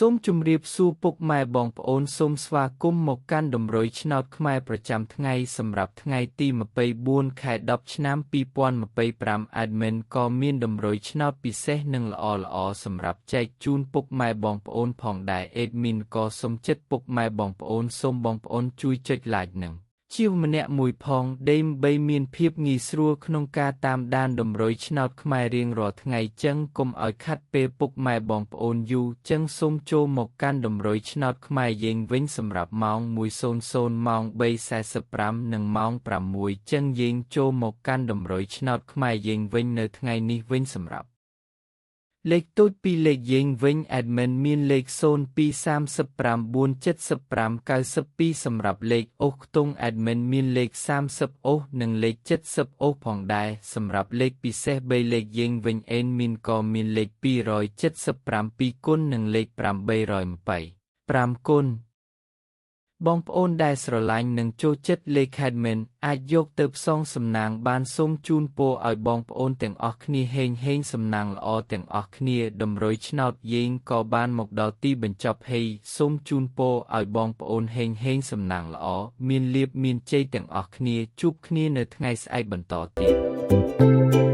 សូមជម្រាបសួរពុកម៉ែបងប្អូនសូមស្វាគមន៍មកកាន់តម្រុយឆ្នោតខ្មែរប្រចាំថ្ងៃសម្រាប់ថ្ងៃទី24ខែ10ឆ្នាំ2025 Admin ក៏មានតម្រុយឆ្នោតពិសេសនិងល្អៗសម្រាប់ចែកជូនពុកម៉ែបងប្អូនផងដែរ Admin ក៏សូមចិត្តពុកម៉ែបងប្អូនសូមបងប្អូនជួយចុច like និងជាម្នាក់មួយផងដើម្បីមានភាពងាយស្រួលក្នុងការតាមដានតម្រុយឆ្នោតខ្មែររៀងរាល់ថ្ងៃចឹងកុំឲ្យខាត់ពេលពុកម៉ែបងប្អូនយូរចឹងសូមចូលមកកាន់តម្រុយឆ្នោតខ្មែរយើងវិញសម្រាប់ម៉ោង 1:00 ម៉ោង 3:45 និងម៉ោង 6 ចឹងយើងចូលមកកាន់តម្រុយឆ្នោតខ្មែរយើងវិញនៅថ្ងៃនេះវិញសម្រាប់លេខទូចពីលេខយើងវិញ Admin មានលេខ02397592សម្រាប់លេខអូសខ្ទង់ Admin មានលេខ30អូសនិងលេខ70អូសផងដែរសម្រាប់លេខពិសេស3លេខយើងវិញ Admin ក៏មានលេខ277គុណនិងលេខ825គុណបងប្អូនដែលស្រឡាញ់និងចូលចិត្តលេខ Admin អាចយកទៅផ្សងសំណាងបានសូមជូនពរឲ្យបងប្អូនទាំងអស់គ្នាហេងសំណាងល្អទាំងអស់គ្នាតម្រុយឆ្នោតយើងក៏បានមកដល់ទីបញ្ចប់ហើយសូមជូនពរឲ្យបងប្អូនហេងសំណាងល្អមានលាភមានជ័យទាំងអស់គ្នាជួបគ្នានៅថ្ងៃស្អែកបន្តទៀត